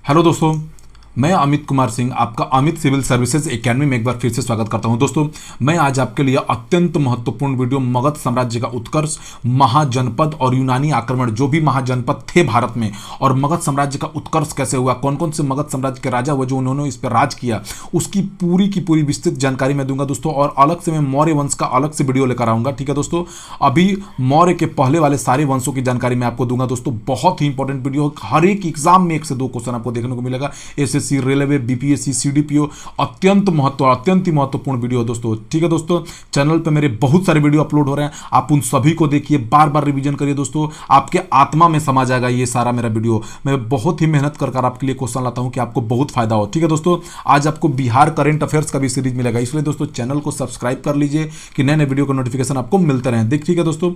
Hello दोस्तों, मैं अमित कुमार सिंह आपका अमित सिविल सर्विसेज एकेडमी में एक बार फिर से स्वागत करता हूं। दोस्तों, मैं आज आपके लिए अत्यंत महत्वपूर्ण वीडियो मगध साम्राज्य का उत्कर्ष, महाजनपद और यूनानी आक्रमण, जो भी महाजनपद थे भारत में, और मगध साम्राज्य का उत्कर्ष कैसे हुआ, कौन कौन से मगध साम्राज्य के राजा हुए जो उन्होंने इस पर राज किया, उसकी पूरी की पूरी विस्तृत जानकारी मैं दूंगा दोस्तों। और अलग से मैं मौर्य वंश का अलग से वीडियो लेकर आऊंगा। ठीक है दोस्तों, अभी मौर्य के पहले वाले सारे वंशों की जानकारी मैं आपको दूंगा दोस्तों। बहुत ही इंपॉर्टेंट वीडियो, हर एक एग्जाम में 1 से 2 क्वेश्चन आपको देखने को मिलेगा। एसएससी, रेलवे, बीपीएससी, सीडीपीओ, अत्यंत ही महत्वपूर्ण वीडियो है दोस्तों। ठीक है दोस्तों, चैनल पे मेरे बहुत सारे वीडियो अपलोड हो रहे हैं, आप उन सभी को देखिए, बार बार रिवीजन करिए दोस्तों, आपके आत्मा में समा जाएगा ये सारा मेरा वीडियो। मैं बहुत ही मेहनत कर आपके लिए क्वेश्चन लाता हूं कि आपको बहुत फायदा हो। ठीक है दोस्तों, आज आपको बिहार करंट अफेयर्स का भी सीरीज मिलेगा, इसलिए दोस्तों चैनल को सब्सक्राइब कर लीजिए कि नए नए वीडियो का नोटिफिकेशन आपको मिलते रहे। देख, ठीक है दोस्तों,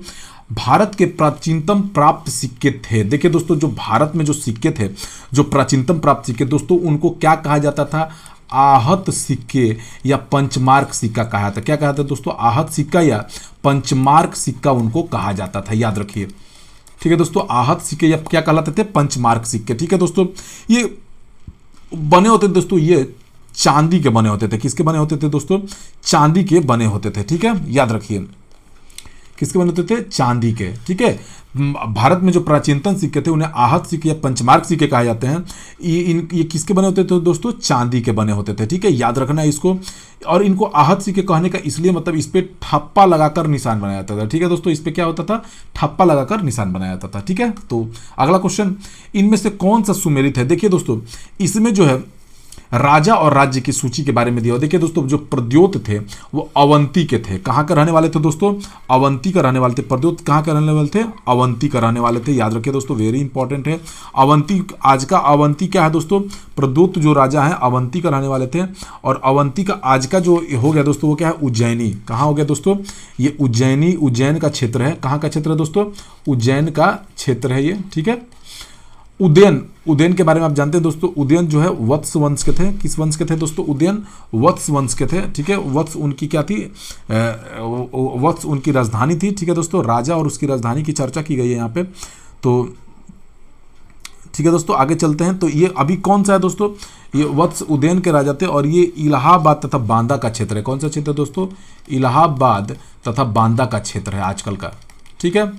भारत के प्राचीनतम प्राप्त सिक्के थे। देखिए दोस्तों, जो भारत में जो सिक्के थे, जो प्राचीनतम प्राप्त सिक्के दोस्तों, उनको क्या कहा जाता था? आहत सिक्के या पंचमार्क सिक्का कहा था। क्या कहा था दोस्तों? आहत सिक्का या पंचमार्क सिक्का उनको कहा जाता था, याद रखिए। ठीक है दोस्तों, आहत सिक्के या क्या कहलाते थे? पंचमार्क सिक्के। ठीक है दोस्तों, ये बने होते थे दोस्तों, ये चांदी के बने होते थे। किसके बने होते थे दोस्तों? चांदी के बने होते थे। ठीक है, याद रखिए, किसके बने होते थे? चांदी के। ठीक है, भारत में जो प्राचीनतम सिक्के थे उन्हें आहत सिक्के या पंचमार्क सिक्के कहा जाते हैं। ये किसके बने होते थे दोस्तों? चांदी के बने होते थे। ठीक है, याद रखना है इसको। और इनको आहत सिक्के कहने का इसलिए मतलब इस पे ठप्पा लगाकर निशान बनाया जाता था। ठीक है दोस्तों, इस पे क्या होता था? ठप्पा लगाकर निशान बनाया जाता था। ठीक है, तो अगला क्वेश्चन, इनमें से कौन सा सुमेलित है? देखिए दोस्तों, इसमें जो है राजा और राज्य की सूची के बारे में दिया। देखिए दोस्तों, जो प्रद्योत थे वो अवंती के थे। कहाँ के रहने वाले थे दोस्तों? अवंती का रहने वाले थे। प्रद्योत कहाँ के रहने वाले थे? अवंती का रहने वाले थे। याद रखिए दोस्तों, वेरी इंपॉर्टेंट है। अवंती, आज का अवंती क्या है दोस्तों? प्रद्योत जो राजा है अवंती का रहने वाले थे। और अवंती का आज का जो हो गया दोस्तों, वो क्या है? उज्जैनी। कहाँ हो गया दोस्तों? ये उज्जैनी, उज्जैन का क्षेत्र है। कहाँ का क्षेत्र है दोस्तों? उज्जैन का क्षेत्र है ये। ठीक है, उदयन, उदयन के बारे में आप जानते हैं दोस्तों, उदयन जो है वत्स वंश के थे। किस वंश के थे दोस्तों? उदयन वत्स वंश के थे। ठीक है, वत्स उनकी क्या थी? वत्स उनकी राजधानी थी। ठीक है दोस्तों, राजा और उसकी राजधानी की चर्चा की गई है यहाँ पे। तो ठीक है दोस्तों, आगे चलते हैं। तो ये अभी कौन सा है दोस्तों? ये वत्स उदयन के राजा थे और ये इलाहाबाद तथा बांदा का क्षेत्र है। कौन सा क्षेत्र है दोस्तों? इलाहाबाद तथा बांदा का क्षेत्र है आजकल का। ठीक है,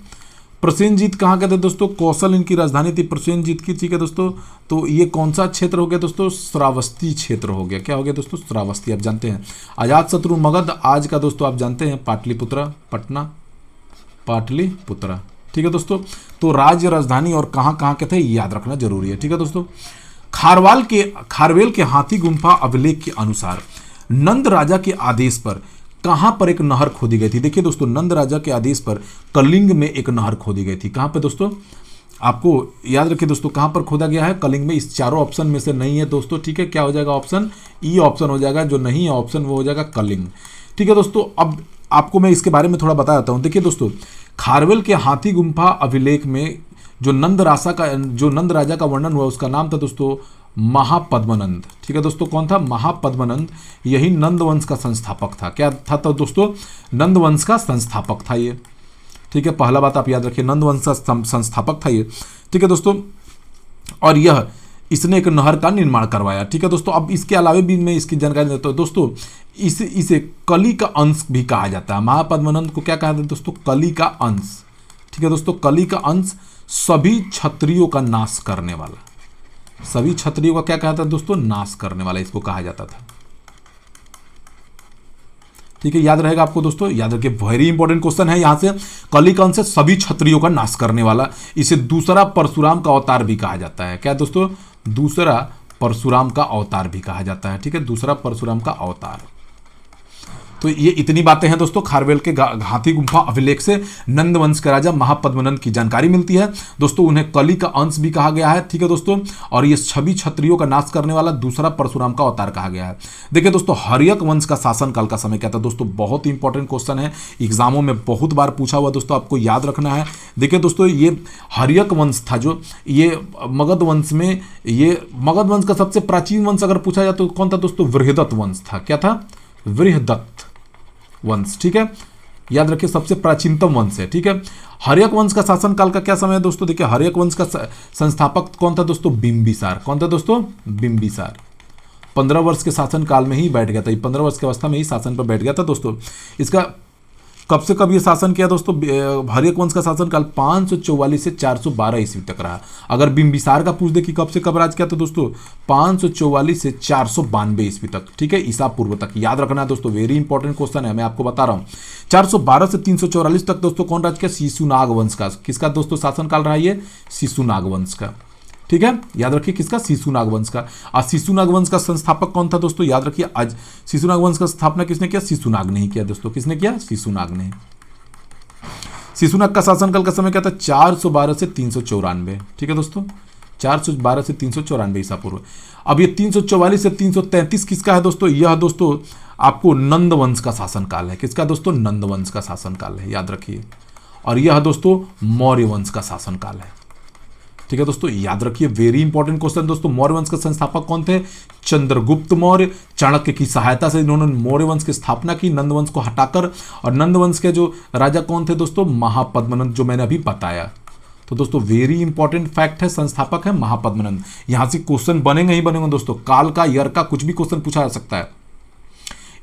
प्रसेनजीत कहाँ के थे दोस्तों? कौशल इनकी राजधानी थी प्रसेनजीत की। ठीक है दोस्तों, तो ये कौन सा क्षेत्र हो गया दोस्तों? श्रावस्ती क्षेत्र हो गया। क्या हो गया दोस्तों? श्रावस्ती। आप जानते हैं अजातशत्रु मगध आज का दोस्तों आप जानते हैं पाटलिपुत्र, पटना, पाटलिपुत्र। ठीक है दोस्तों, तो राज्य राजधानी और कहाँ कहाँ के थे याद रखना जरूरी है। ठीक है दोस्तों, खारवेल के हाथी गुम्फा अभिलेख के अनुसार नंद राजा के आदेश पर कहां पर एक नहर खोदी गई थी? देखिए दोस्तों, नंद राजा के आदेश पर कलिंग में एक नहर खोदी गई थी। कहां पे दोस्तों? आपको याद रखिए दोस्तों, कहां पर खोदा गया है? कलिंग में। इस चारों ऑप्शन में से नहीं है दोस्तों। ठीक है, क्या हो जाएगा ऑप्शन? ई ऑप्शन हो जाएगा। जो नहीं है ऑप्शन वो हो जाएगा कलिंग। ठीक है दोस्तों, अब आपको मैं इसके बारे में थोड़ा बता देता हूं। देखिए दोस्तों, खारवेल के हाथी गुम्फा अभिलेख में जो नंद राजा का वर्णन हुआ उसका नाम था दोस्तों महापद्मनंद। ठीक है दोस्तों, कौन था? महापद्मनंद। यही नंद वंश का संस्थापक था। क्या था तो दोस्तों? नंद वंश का संस्थापक था ये। ठीक है, पहला बात आप याद रखिए, नंद वंश का संस्थापक था ये। ठीक है दोस्तों, और इसने एक नहर का निर्माण करवाया। ठीक है दोस्तों, अब इसके अलावा भी मैं इसकी जानकारी देता हूँ दोस्तों। इसे कली का अंश भी कहा जाता है। महापद्मनंद को क्या कहा जाता है दोस्तों? कली का अंश। ठीक है दोस्तों, कली का अंश, सभी क्षत्रियों का नाश करने वाला। सभी क्षत्रियों का क्या कहता था दोस्तों? नाश करने वाला इसको कहा जाता था। ठीक है, याद रहेगा आपको दोस्तों, याद रखिए, वेरी इंपॉर्टेंट क्वेश्चन है यहां से। कलिकन से सभी क्षत्रियों का नाश करने वाला। इसे दूसरा परशुराम का अवतार भी कहा जाता है। क्या दोस्तों? दूसरा परशुराम का अवतार भी कहा जाता है। ठीक है, दूसरा परशुराम का अवतार। तो ये इतनी बातें हैं दोस्तों खारवेल के हाथी गुम्फा अभिलेख से नंद वंश के राजा महापद्मनंद की जानकारी मिलती है दोस्तों। उन्हें कली का अंश भी कहा गया है। ठीक है दोस्तों, और ये सभी क्षत्रियों का नाश करने वाला दूसरा परशुराम का अवतार कहा गया है। देखिए दोस्तों, हर्यक वंश का शासनकाल का समय क्या था दोस्तों? बहुत इंपॉर्टेंट क्वेश्चन है, एग्जामों में बहुत बार पूछा हुआ दोस्तों, आपको याद रखना है। देखिए दोस्तों, ये हर्यक वंश था जो ये मगध वंश में, ये मगध वंश का सबसे प्राचीन वंश अगर पूछा जाए तो कौन था दोस्तों? बृहदत्त वंश था। क्या था? बृहदत्त वंश। ठीक है, याद रखिए सबसे प्राचीनतम वंश है। ठीक है, हर्यक वंश का शासनकाल का क्या समय है दोस्तों? देखिए हर्यक वंश का संस्थापक कौन था दोस्तों? बिंबिसार। कौन था दोस्तों? बिंबिसार। 15 वर्ष के शासन काल में ही बैठ गया था, 15 वर्ष की अवस्था में ही शासन पर बैठ गया था दोस्तों। इसका कब से कब ये शासन किया दोस्तों? हर्यक वंश का शासनकाल 544 से 412 ईस्वी तक रहा। अगर बिंबिसार का पूछ दे कि कब से कब राज किया था दोस्तों? 544 से 492 ईस्वी तक। ठीक है, ईसा पूर्व तक। याद रखना है दोस्तों, वेरी इंपॉर्टेंट क्वेश्चन है, मैं आपको बता रहा हूँ। 412 से 344 तक दोस्तों कौन राज किया? शिशुनाग वंश का। किसका दोस्तों शासनकाल रहा ये? शिशुनाग वंश का। ठीक है, याद रखिए किसका? शिशुनाग वंश का। आज शिशुनाग वंश का संस्थापक कौन था दोस्तों? याद रखिए, आज शिशुनाग वंश का स्थापना किसने किया? शिशुनाग ने ही किया दोस्तों। किसने किया? शिशुनाग ने। शिशुनाग का शासनकाल का समय क्या था? 412 से 394। ठीक है दोस्तों, 412 से 394 ईसा पूर्व। अब ये 344 से 333 किसका है दोस्तों? यह दोस्तों आपको नंद वंश का शासनकाल है। किसका दोस्तों? नंद वंश का शासनकाल है, याद रखिए। और यह दोस्तों मौर्य वंश का शासनकाल है। ठीक है दोस्तों, याद रखिए, वेरी इंपॉर्टेंट क्वेश्चन दोस्तों। मौर्य वंश के संस्थापक कौन थे? चंद्रगुप्त मौर्य। चाणक्य की सहायता से इन्होंने मौर्य वंश की स्थापना की, नंद वंश को हटाकर। और नंद वंश के जो राजा कौन थे दोस्तों? महापद्मनंद, जो मैंने अभी बताया। तो दोस्तों वेरी इंपॉर्टेंट फैक्ट है, संस्थापक है महापद्मनंद। यहां से क्वेश्चन बनेंगे ही बनेंगे दोस्तों, काल का, ईयर का, कुछ भी क्वेश्चन पूछा जा सकता है।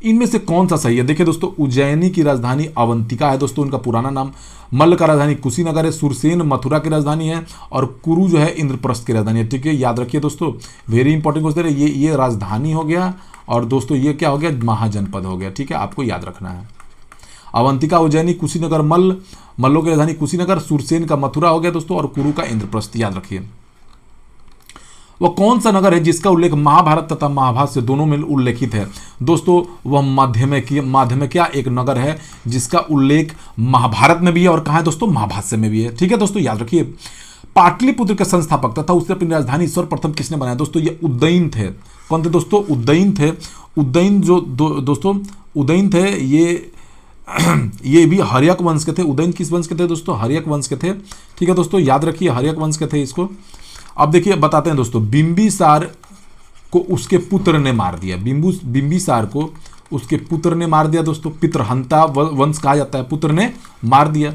इनमें से कौन सा सही है? देखिए दोस्तों, उज्जैनी की राजधानी अवंतिका है दोस्तों, उनका पुराना नाम। मल्ल का राजधानी कुशीनगर है। सुरसेन मथुरा की राजधानी है। और कुरु जो है इंद्रप्रस्थ की राजधानी है। ठीक है, याद रखिए दोस्तों, वेरी इंपॉर्टेंट क्वेश्चन है। ये राजधानी हो गया, और दोस्तों ये क्या हो गया? महाजनपद हो गया। ठीक है, आपको याद रखना है। अवंतिका, उज्जैनी, कुशीनगर, मल्लों की राजधानी कुशीनगर, सुरसेन का मथुरा हो गया दोस्तों, और कुरु का इंद्रप्रस्थ। याद रखिए। वह कौन सा नगर है जिसका उल्लेख महाभारत तथा महाभारत से दोनों में उल्लेखित है? दोस्तों वह माध्यमिकिया एक नगर है जिसका उल्लेख महाभारत में भी है, और कहाँ है दोस्तों? महाभाष्य में भी है। ठीक है दोस्तों, याद रखिए। पाटलिपुत्र के संस्थापक तथा उसने अपनी राजधानी सर्वप्रथम किसने बनाया? दोस्तों ये उदयन थे। कौन थे दोस्तों? उदयन थे। उदयन जो दोस्तों उदयन थे, ये भी हर्यक वंश के थे। उदयन किस वंश के थे दोस्तों? हर्यक वंश के थे। ठीक है दोस्तों, याद रखिए, हर्यक वंश के थे इसको। अब देखिए बताते हैं दोस्तों, बिंबिसार को उसके पुत्र ने मार दिया। बिंबिसार को उसके पुत्र ने मार दिया दोस्तों। पितृहंता वंश कहा जाता है, पुत्र ने मार दिया।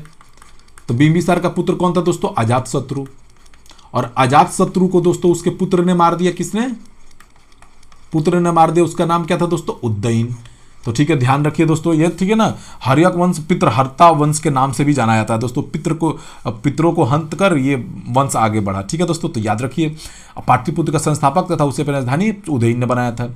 तो बिंबिसार का पुत्र कौन था दोस्तों? अजातशत्रु। और अजातशत्रु को दोस्तों उसके पुत्र ने मार दिया। किसने? पुत्र ने मार दिया। उसका नाम क्या था दोस्तों? उदयन। तो ठीक है, ध्यान रखिए दोस्तों, ये ठीक है ना। हर्यक वंश पितृहर्ता वंश के नाम से भी जाना जाता है दोस्तों। पितरों को हंत कर ये वंश आगे बढ़ा। ठीक है दोस्तों, तो याद रखिए। पाटलिपुत्र का संस्थापक तथा उसे राजधानी उदयन ने बनाया था।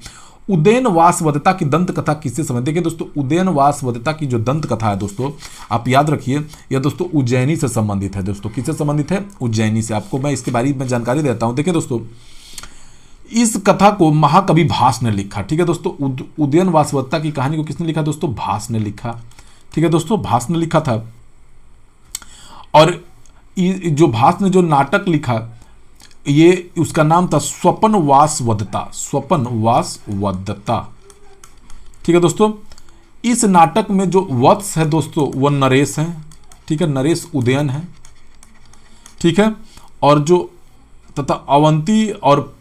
उदयन वासवदता की दंत कथा किससे संबंधित? देखिए दोस्तों, उदयन वासवदता की जो दंत कथा है दोस्तों, आप याद रखिए, यह दोस्तों उज्जैनी से संबंधित है दोस्तों। किससे संबंधित है? उज्जैनी से। आपको मैं इसके बारे में जानकारी देता हूं। देखिए दोस्तों, इस कथा को महाकवि भास ने लिखा। ठीक है दोस्तों, उदयन वासवदत्ता की कहानी को किसने लिखा दोस्तों? भास ने लिखा। ठीक है दोस्तों, भास ने लिखा था। और जो भास ने जो नाटक लिखा, ये उसका नाम था स्वपन वासवदत्ता। स्वपन वासवदत्ता। ठीक है दोस्तों, इस नाटक में जो वत्स है दोस्तों वह नरेश है। ठीक है, नरेश उदयन है। ठीक है, और जो तथा अवंती और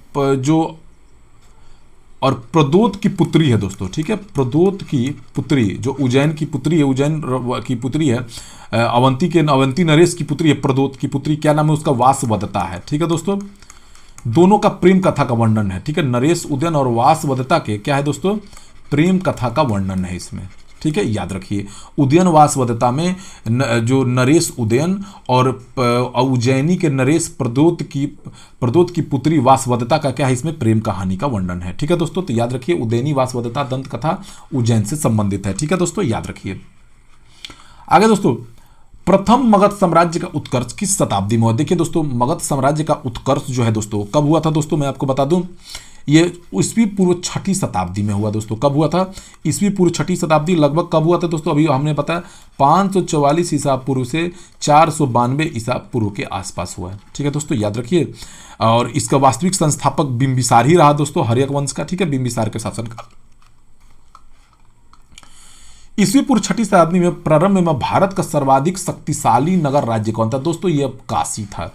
प्रदोत की पुत्री है दोस्तों। ठीक है, प्रदोत की पुत्री जो उज्जैन की पुत्री है, उज्जैन की पुत्री है, अवंती नरेश की पुत्री है, प्रदोत की पुत्री, क्या नाम है उसका? वासवदत्ता है। ठीक है दोस्तों, दोनों का प्रेम कथा का वर्णन है। ठीक है, नरेश उदयन और वासवदत्ता के क्या है दोस्तों? प्रेम कथा का वर्णन है इसमें। ठीक है, याद रखिए। उदयन वासवदत्ता में जो नरेश उदयन और उज्जैनी के नरेश प्रदोत की पुत्री वासवदत्ता का क्या है? इसमें प्रेम कहानी का वर्णन है। ठीक है दोस्तों, तो याद रखिए, उदयनी वासवदत्ता दंत कथा उज्जैन से संबंधित है। ठीक है दोस्तों, याद रखिए। आगे दोस्तों, प्रथम मगध साम्राज्य का उत्कर्ष किस शताब्दी में हुआ? देखिए दोस्तों, मगध साम्राज्य का उत्कर्ष जो है दोस्तों कब हुआ था दोस्तों? मैं आपको बता दूं, ये ईस्वी पूर्व 6ठी शताब्दी में हुआ दोस्तों। कब हुआ था? ईस्वी पूर्व 6ठी शताब्दी। लगभग कब हुआ था दोस्तों? अभी हमने बताया 544 ईसा पूर्व से 492 ईसा पूर्व के आसपास हुआ है। ठीक है दोस्तों, याद रखिए। और इसका वास्तविक संस्थापक बिंबिसार ही रहा दोस्तों, हर्यक वंश का। ठीक है, बिंबिसार के शासन का। ईस्वी पूर्व 6ठी शताब्दी में प्रारंभ में भारत का सर्वाधिक शक्तिशाली नगर राज्य कौन था दोस्तों? ये काशी था।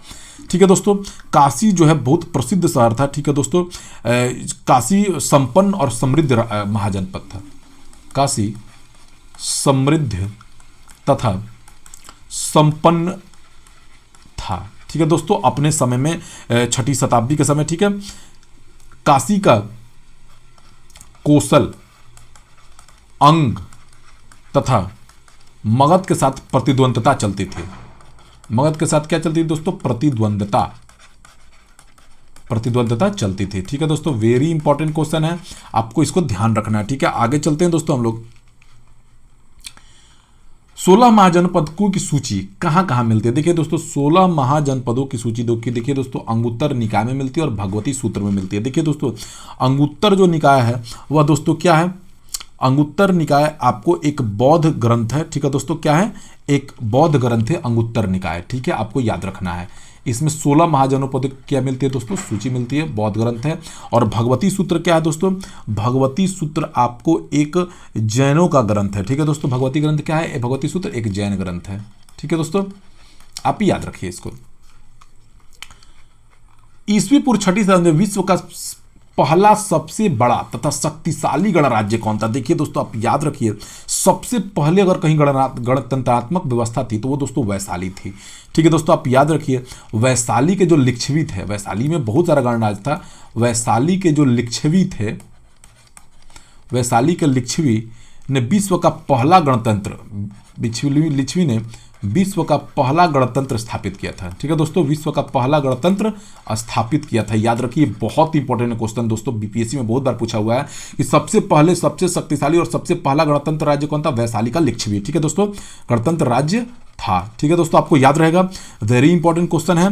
ठीक है दोस्तों, काशी जो है बहुत प्रसिद्ध शहर था। ठीक है दोस्तों, काशी संपन्न और समृद्ध महाजनपद था। काशी समृद्ध तथा संपन्न था। ठीक है दोस्तों, अपने समय में 6ठी शताब्दी के समय, ठीक है, काशी का कौशल, अंग तथा मगध के साथ प्रतिद्वंदता चलती थी। मगध के साथ क्या चलती थी दोस्तों? प्रतिद्वंदता चलती थी। ठीक है दोस्तों, वेरी इंपॉर्टेंट क्वेश्चन है, आपको इसको ध्यान रखना है। ठीक है, आगे चलते हैं दोस्तों हम लोग। 16 महाजनपदों की सूची कहां कहां मिलती है? देखिए दोस्तों, 16 महाजनपदों की सूची देखिए दोस्तों, अंगुत्तर निकाय में मिलती है और भगवती सूत्र में मिलती है। देखिए दोस्तों, अंगुत्तर जो निकाय है वह दोस्तों क्या है? अंगुत्तर निकाय आपको एक बौद्ध ग्रंथ है। ठीक है दोस्तों, क्या है? एक बौद्ध ग्रंथ है अंगुत्तर निकाय। ठीक है, आपको याद रखना है। इसमें 16 महाजनपदों क्या मिलती है दोस्तों? सूची मिलती है, बौद्ध ग्रंथ है। और भगवती सूत्र क्या है दोस्तों? भगवती सूत्र आपको एक जैनों का ग्रंथ है। ठीक है दोस्तों, भगवती ग्रंथ क्या है? भगवती सूत्र एक जैन ग्रंथ है। ठीक है दोस्तों, आप याद रखिए इसको। ईस्वी पूर्व 6ठी शताब्दी में विश्व का पहला सबसे बड़ा तथा शक्तिशाली गणराज्य कौन था? देखिए दोस्तों, आप याद रखिए, सबसे पहले अगर कहीं गणतंत्रात्मक व्यवस्था थी तो वो दोस्तों वैशाली थी। ठीक है दोस्तों, आप याद रखिए, वैशाली के जो लिच्छवी थे, वैशाली में बहुत सारा गणराज्य था, वैशाली के जो लिच्छवी थे, वैशाली के लिच्छवी ने विश्व का पहला गणतंत्र, लिच्छवी ने विश्व का पहला गणतंत्र स्थापित किया था। ठीक है दोस्तों, विश्व का पहला गणतंत्र स्थापित किया था। याद रखिए, बहुत इंपॉर्टेंट क्वेश्चन दोस्तों, बीपीएससी में बहुत बार पूछा हुआ है कि सबसे पहले, सबसे शक्तिशाली और सबसे पहला गणतंत्र राज्य कौन था? वैशाली का लिच्छवी। ठीक है दोस्तों, गणतंत्र राज्य था। ठीक है दोस्तों, आपको याद रहेगा, वेरी इंपॉर्टेंट क्वेश्चन है।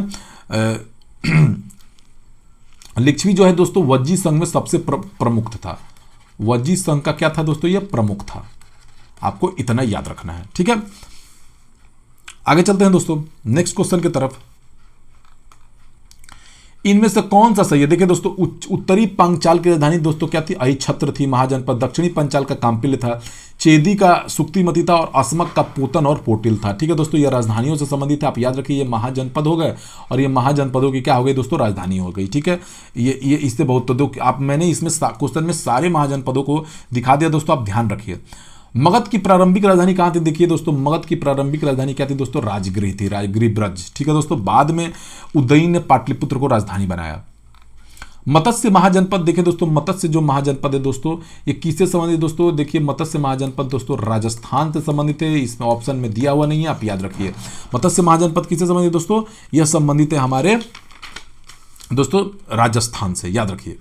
लिच्छवी जो है दोस्तों वज्जी संघ में सबसे प्रमुख था। वज्जी संघ का क्या था दोस्तों? यह प्रमुख था। आपको इतना याद रखना है। ठीक है, आगे चलते हैं दोस्तों नेक्स्ट क्वेश्चन की तरफ। इनमें से कौन सा सही है? देखिए दोस्तों, उत्तरी पांचाल की राजधानी दोस्तों क्या थी? अहिछत्र थी महाजनपद। दक्षिणी पंचाल का कांपिल्य था। चेदी का सुक्तिमती था और असमक का पोतन और पोटिल था। ठीक है दोस्तों, ये राजधानियों से संबंधित है। आप याद रखिए, ये महाजनपद हो गए और ये महाजनपदों की क्या हो गई दोस्तों? राजधानी हो गई। ठीक है, ये इससे बहुत तो आप, मैंने इसमें क्वेश्चन में सारे महाजनपदों को दिखा दिया दोस्तों, आप ध्यान रखिए। मगध की प्रारंभिक राजधानी कहाँ थी? देखिए दोस्तों, मगध की प्रारंभिक राजधानी क्या थी दोस्तों? राजगृह थी, राजगृह ब्रज। ठीक है दोस्तों, बाद में उदयन ने पाटलिपुत्र को राजधानी बनाया। मत्स्य महाजनपद, देखिए दोस्तों, मत्स्य जो महाजनपद है दोस्तों, ये किससे संबंधित दोस्तों? देखिए, मत्स्य महाजनपद दोस्तों राजस्थान से संबंधित है। इसमें ऑप्शन में दिया हुआ नहीं है, आप याद रखिए। मत्स्य महाजनपद किससे संबंधित दोस्तों? यह संबंधित है हमारे दोस्तों राजस्थान से, याद रखिए।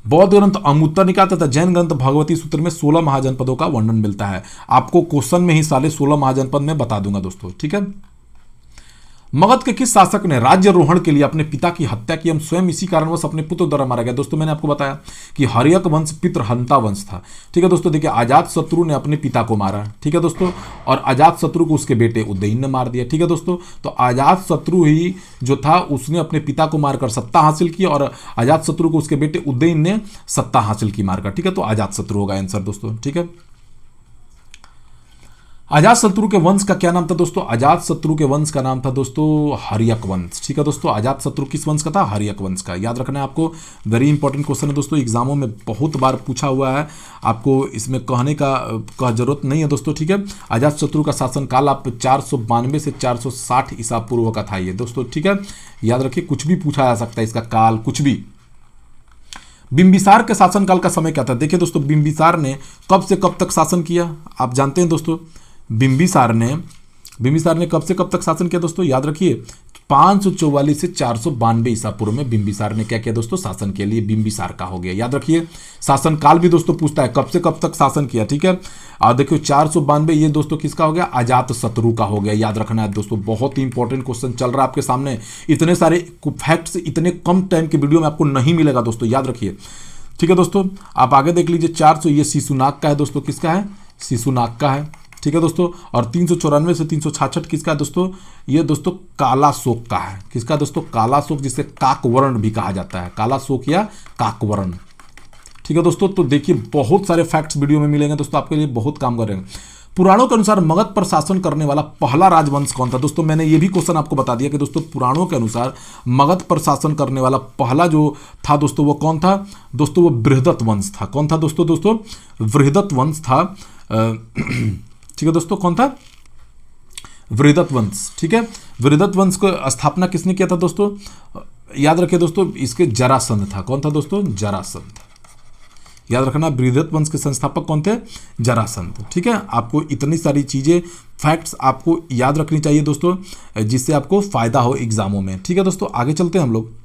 बौद्ध ग्रंथ अंगुत्तर निकाय तथा जैन ग्रंथ भगवती सूत्र में 16 महाजनपदों का वर्णन मिलता है। आपको क्वेश्चन में ही सारे 16 महाजनपद में बता दूंगा दोस्तों। ठीक है, मगध के किस शासक ने राज्यरोहण के लिए अपने पिता की हत्या की? हम स्वयं इसी कारणवश अपने पुत्र द्वारा मारा गया। दोस्तों, मैंने आपको बताया कि हर्यक वंश पितृहंता वंश था। ठीक है दोस्तों, देखिए, अजात शत्रु ने अपने पिता को मारा। ठीक है दोस्तों, और अजात शत्रु को उसके बेटे उदयन ने मार दिया। ठीक है दोस्तों, तो अजात शत्रु ही जो था उसने अपने पिता को मारकर सत्ता हासिल की और अजात शत्रु को उसके बेटे उदयन ने सत्ता हासिल की मारकर। ठीक है, तो अजात शत्रु होगा आंसर दोस्तों। ठीक है, अजात शत्रु के वंश का क्या नाम था दोस्तों? अजात शत्रु के वंश का नाम था दोस्तों हर्यक वंश। ठीक है दोस्तों, अजात शत्रु किस वंश का था? हर्यक वंश का। याद रखना है आपको, वेरी इंपॉर्टेंट क्वेश्चन है दोस्तों, एग्जामों में बहुत बार पूछा हुआ है, आपको इसमें कहने का जरूरत नहीं है दोस्तों। ठीक है, अजात शत्रु का शासनकाल आप 492 से 460 ईसा पूर्व का था ये दोस्तों। ठीक है, याद रखिए, कुछ भी पूछा जा सकता है, इसका काल कुछ भी। बिंबिसार के शासनकाल का समय क्या था? देखिए दोस्तों, बिंबिसार ने कब से कब तक शासन किया? आप जानते हैं दोस्तों, बिंबिसार ने कब से कब तक शासन किया दोस्तों? याद रखिए, 544 से 492 ईसा पूर्व में बिंबिसार ने क्या किया दोस्तों? शासन के लिए बिंबिसार का हो गया। याद रखिए, शासनकाल भी दोस्तों पूछता है कब से कब तक शासन किया। ठीक है, और देखियो 492 ये दोस्तों किसका हो गया? अजात शत्रु का हो गया। याद रखना है दोस्तों, बहुत ही इंपॉर्टेंट क्वेश्चन चल रहा है आपके सामने। इतने सारे फैक्ट्स इतने कम टाइम के वीडियो में आपको नहीं मिलेगा दोस्तों, याद रखिए। ठीक है दोस्तों, आप आगे देख लीजिए। 400 ये शिशुनाग का है दोस्तों, किसका है? शिशुनाग का है। ठीक है दोस्तों, और 394 से 366 किसका है दोस्तों? ये दोस्तों काला शोक का है। किसका दोस्तों? काला शोक, जिसे काकवर्ण भी कहा जाता है, काला शोक या काकवर्ण। ठीक है दोस्तों, तो देखिए, बहुत सारे फैक्ट्स वीडियो में मिलेंगे दोस्तों, आपके लिए बहुत काम करेंगे। पुराणों के अनुसार मगध पर शासन करने वाला पहला राजवंश कौन था? दोस्तों, मैंने ये भी क्वेश्चन आपको बता दिया कि दोस्तों पुराणों के अनुसार मगध पर शासन करने वाला पहला जो था दोस्तों, वो कौन था दोस्तों? वो बृहदत्त वंश था। कौन था दोस्तों? बृहदत्त वंश था। ठीक है दोस्तों, कौन था? वृहदत्त वंश। ठीक है, वृहदत्त वंश को स्थापना किसने किया था दोस्तों? याद रखिए दोस्तों, इसके जरासंध था। कौन था दोस्तों? जरासंध। याद रखना, वृहदत्त वंश के संस्थापक कौन थे? जरासंध। ठीक है, आपको इतनी सारी चीजें, फैक्ट्स आपको याद रखनी चाहिए दोस्तों, जिससे आपको फायदा हो एग्जामों में। ठीक है दोस्तों, आगे चलते हैं हम लोग।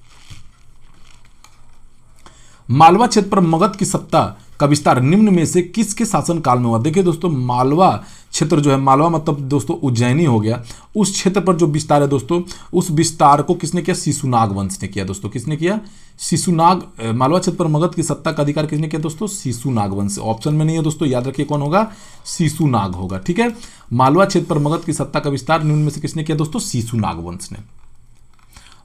मालवा क्षेत्र पर मगध की सत्ता का विस्तार निम्न में से किसके शासन काल में हुआ? देखिए दोस्तों, मालवा क्षेत्र जो है, मालवा मतलब दोस्तों उज्जैनी हो गया, उस क्षेत्र पर जो विस्तार है दोस्तों, उस विस्तार को किसने किया? शिशुनाग वंश ने किया दोस्तों। किसने किया? शिशुनाग। मालवा क्षेत्र पर मगध की सत्ता का अधिकार किसने किया दोस्तों? शिशुनाग वंश। ऑप्शन में नहीं है दोस्तों, याद रखिए कौन होगा? शिशुनाग होगा। ठीक है, मालवा क्षेत्र पर मगध की सत्ता का विस्तार निम्न में से किसने किया दोस्तों? शिशुनाग वंश ने।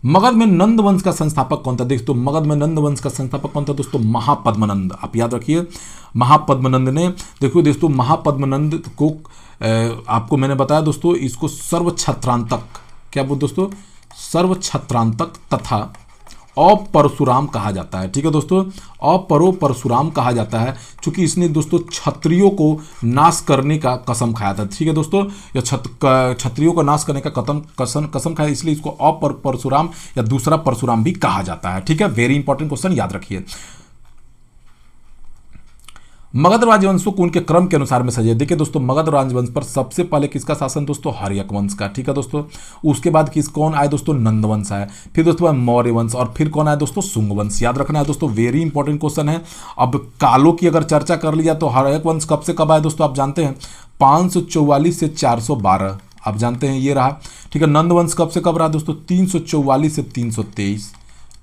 मगध में नंद वंश का संस्थापक कौन था? दोस्तों, मगध में नंद वंश का संस्थापक कौन था दोस्तों? महापद्मनंद। आप याद रखिए, महापद्मनंद ने, देखो दोस्तों, महापद्मनंद को आपको मैंने बताया दोस्तों, इसको सर्व छत्रांतक, क्या बोल दोस्तों? सर्व छत्रांतक तथा अपरशुराम कहा जाता है। ठीक है दोस्तों, अपरो परशुराम कहा जाता है, क्योंकि इसने दोस्तों क्षत्रियों को नाश करने का कसम खाया था। ठीक है दोस्तों, या क्षत्रियों को नाश करने का कसम खाया, इसलिए इसको अपर परशुराम या दूसरा परशुराम भी कहा जाता है। ठीक है, वेरी इंपॉर्टेंट क्वेश्चन, याद रखिए। मगध राजवंश को उनके क्रम के अनुसार में सजाया। देखिए दोस्तों, मगध राजवंश पर सबसे पहले किसका शासन दोस्तों? हर्यक वंश का। ठीक है दोस्तों, उसके बाद कौन आए दोस्तों? नंद वंश आए, फिर दोस्तों मौर्य वंश, और फिर कौन आया दोस्तों? शुंग वंश। याद रखना है दोस्तों, वेरी इंपॉर्टेंट क्वेश्चन है। अब कालों की अगर चर्चा कर लिया तो हर्यक वंश कब से कब आया दोस्तों? आप जानते हैं 544 से 412, आप जानते हैं ये रहा। ठीक है, नंद वंश कब से कब रहा दोस्तों? 344 से 323।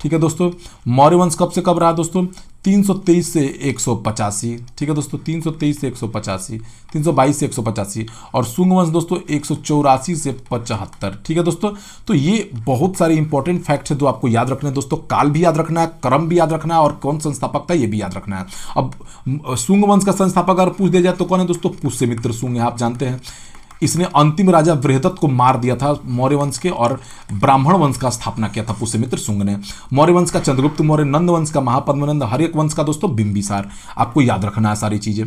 ठीक है दोस्तों, मौर्य वंश कब से कब रहा दोस्तों? 323 से 185। ठीक है दोस्तों, 323 से 185, 322 से 185, और शुंग वंश दोस्तों 184 से 75। ठीक है दोस्तों, तो ये बहुत सारे इंपॉर्टेंट फैक्ट है जो आपको याद रखना है दोस्तों। काल भी याद रखना है, क्रम भी याद रखना है, और कौन संस्थापक था ये भी याद रखना है। अब शुंग वंश का संस्थापक अगर पूछ दिया जाए तो कौन है दोस्तों? पुष्यमित्र शुंग है, आप जानते हैं। इसने अंतिम राजा बृहदत्त को मार दिया था मौर्य वंश के, और ब्राह्मण वंश का स्थापना किया था पुष्यमित्र शुंग ने। मौर्य वंश का चंद्रगुप्त मौर्य, नंद वंश का महापद्मनंद, हर्यक वंश का दोस्तों बिंबिसार। आपको याद रखना है सारी चीजें।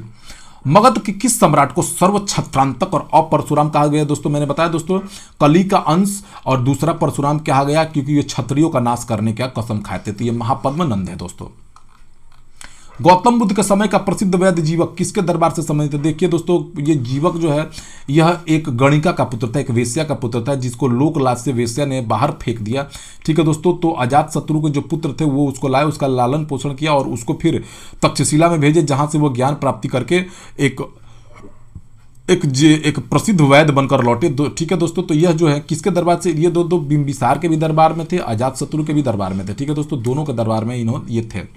मगध के किस सम्राट को सर्व छत्रांतक और अपरशुराम कहा गया दोस्तों? मैंने बताया दोस्तों, कली का अंश और दूसरा परशुराम कहा गया क्योंकि ये क्षत्रियों का नाश करने का कसम खाते थे। ये महापद्मनंद है दोस्तों। गौतम बुद्ध के समय का प्रसिद्ध वैद्य जीवक किसके दरबार से संबंधित है? देखिए दोस्तों, ये जीवक जो है, यह एक गणिका का पुत्र था, एक वेश्या का पुत्र था, जिसको लोकलाज से वेश्या ने बाहर फेंक दिया। ठीक है दोस्तों, तो अजात शत्रु के जो पुत्र थे वो उसको लाए, उसका लालन पोषण किया, और उसको फिर तक्षशिला में भेजे, जहां से वो ज्ञान प्राप्ति करके एक प्रसिद्ध वैद्य बनकर लौटे। ठीक है दोस्तों, तो यह जो है किसके दरबार से? ये दो बिंबिसार के भी दरबार में थे, अजात शत्रु के भी दरबार में थे। ठीक है दोस्तों, दोनों के दरबार में इन्होंने ये थे।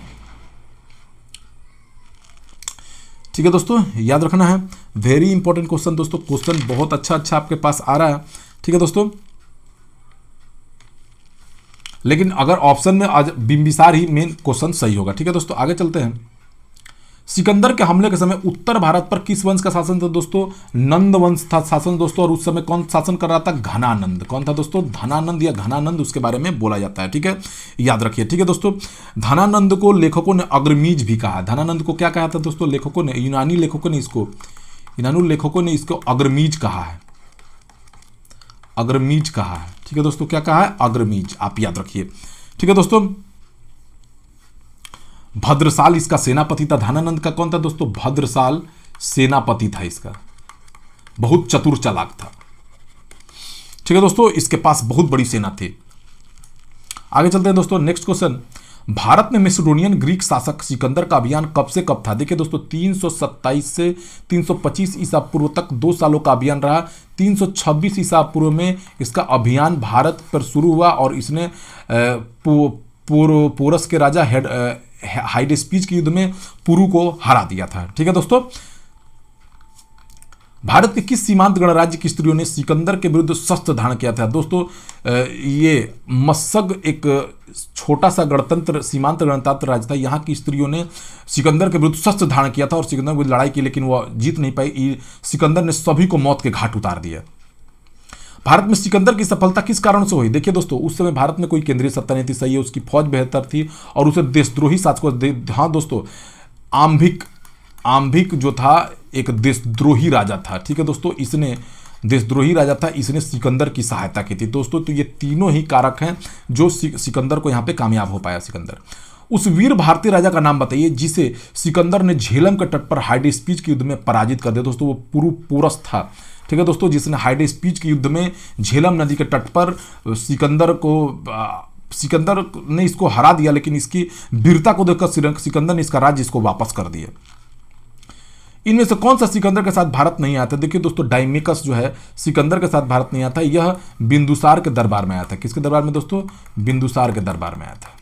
ठीक है दोस्तों, याद रखना है, वेरी इंपॉर्टेंट क्वेश्चन दोस्तों। क्वेश्चन बहुत अच्छा आपके पास आ रहा है। ठीक है दोस्तों, लेकिन अगर ऑप्शन में आज बिंबिसार ही मेन क्वेश्चन सही होगा। ठीक है दोस्तों, आगे चलते हैं। सिकंदर के हमले के समय उत्तर भारत पर किस वंश का शासन था दोस्तों? नंद वंश था शासन दोस्तों, और उस समय कौन शासन कर रहा था? घनानंद। कौन था दोस्तों? धनानंद या घनानंद, उसके बारे में बोला जाता है। ठीक है, याद रखिए। ठीक है दोस्तों, धनानंद को लेखकों ने अग्रमीज भी कहा। धनानंद को क्या कहा था दोस्तों? लेखकों ने, यूनानी लेखकों ने इसको अग्रमीज कहा है। अग्रमीज कहा है। ठीक है दोस्तों, क्या कहा है? अग्रमीज, आप याद रखिए। ठीक है दोस्तों, भद्रसाल इसका सेनापति था। धनानंद का कौन था दोस्तों? भद्रसाल सेनापति था इसका, बहुत चतुर चालाक था। ठीक है दोस्तों, इसके पास बहुत बड़ी सेना थी। आगे चलते हैं दोस्तों, नेक्स्ट क्वेश्चन। भारत में मैसिडोनियन ग्रीक शासक सिकंदर का अभियान कब से कब था? देखिए दोस्तों, 327 से 325 ईसा पूर्व तक 2 सालों का अभियान रहा। 326 ईसा पूर्व में इसका अभियान भारत पर शुरू हुआ, और इसने पोरस के राजा हाइडेस्पीज के युद्ध में पुरु को हरा दिया था। ठीक है दोस्तों, भारत के किस सीमांत गणराज्य की स्त्रियों ने सिकंदर के विरुद्ध शस्त्र धारण किया था? दोस्तों, ये मस्सग एक छोटा सा सीमांत गणतंत्र राज्य था। यहाँ की स्त्रियों ने सिकंदर के विरुद्ध शस्त्र धारण किया था और सिकंदर के विरुद्ध लड़ाई की, लेकिन वह जीत नहीं पाई। सिकंदर ने सभी को मौत के घाट उतार दिया। भारत में सिकंदर की सफलता किस कारण से हुई? देखिए दोस्तों, उस समय भारत में कोई केंद्रीय सत्ता नहीं थी, सही है, उसकी फौज बेहतर थी, और उसे देशद्रोही शासकों, हाँ दोस्तों, आम्भिक जो था, एक देशद्रोही राजा था। ठीक है दोस्तों, इसने देशद्रोही राजा था, इसने सिकंदर की सहायता की थी दोस्तों। तो ये तीनों ही कारक हैं जो सिकंदर को यहाँ पे कामयाब हो पाया सिकंदर। उस वीर भारतीय राजा का नाम बताइए जिसे सिकंदर ने झेलम के तट पर हाइडे स्पीच के युद्ध में पराजित कर दिया दोस्तों। वो पुरुष था। ठीक है दोस्तों, जिसने हाइडे स्पीच के युद्ध में झेलम नदी के तट पर सिकंदर ने इसको हरा दिया, लेकिन इसकी वीरता को देखकर सिकंदर ने इसका राज्य इसको वापस कर दिया। इनमें से कौन सा सिकंदर के साथ भारत नहीं आता? देखिए दोस्तों, डायमेकस जो है सिकंदर के साथ भारत नहीं आता। यह बिंदुसार के दरबार में आया था। किसके दरबार में दोस्तों? बिंदुसार के दरबार में आया था।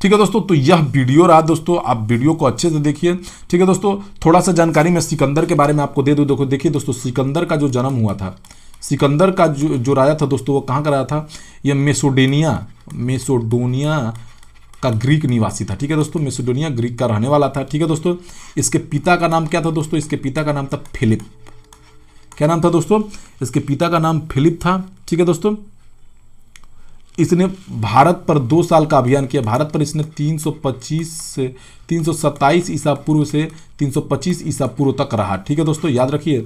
ठीक है दोस्तों, तो यह वीडियो रहा दोस्तों, आप वीडियो को अच्छे से देखिए। ठीक है दोस्तों, थोड़ा सा जानकारी मैं सिकंदर के बारे में आपको दे दूं। देखिए दोस्तों, सिकंदर का जो जन्म हुआ था, सिकंदर का जो राजा था दोस्तों, वो कहाँ का राजा था? यह मेसोडोनिया का ग्रीक निवासी था। ठीक है दोस्तों, मेसोडोनिया ग्रीक का रहने वाला था। ठीक है दोस्तों, इसके पिता का नाम क्या था दोस्तों? इसके पिता का नाम था फिलिप। क्या नाम था दोस्तों? इसके पिता का नाम फिलिप था। ठीक है दोस्तों, इसने भारत पर 2 साल का अभियान किया। भारत पर इसने 327 ईसा पूर्व से 325 ईसा पूर्व तक रहा। ठीक है दोस्तों, याद रखिए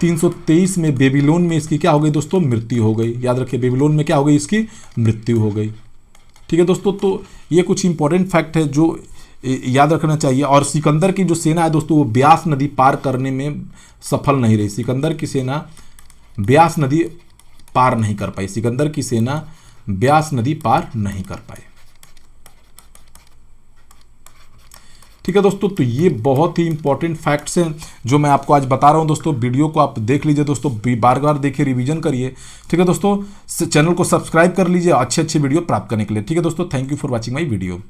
323 में बेबीलोन में इसकी क्या हो गई दोस्तों? मृत्यु हो गई। याद रखिए, बेबीलोन में क्या हो गई? इसकी मृत्यु हो गई। ठीक है दोस्तों, तो ये कुछ इंपॉर्टेंट फैक्ट है जो याद रखना चाहिए। और सिकंदर की जो सेना है दोस्तों, वो ब्यास नदी पार करने में सफल नहीं रही। सिकंदर की सेना ब्यास नदी पार नहीं कर पाई। सिकंदर की सेना ब्यास नदी पार नहीं कर पाए। ठीक है दोस्तों, तो ये बहुत ही इंपॉर्टेंट फैक्ट्स हैं जो मैं आपको आज बता रहा हूं दोस्तों। वीडियो को आप देख लीजिए दोस्तों, बार बार देखिए, रिवीजन करिए। ठीक है दोस्तों, चैनल को सब्सक्राइब कर लीजिए अच्छे वीडियो प्राप्त करने के लिए। ठीक है दोस्तों, thank you for watching my video.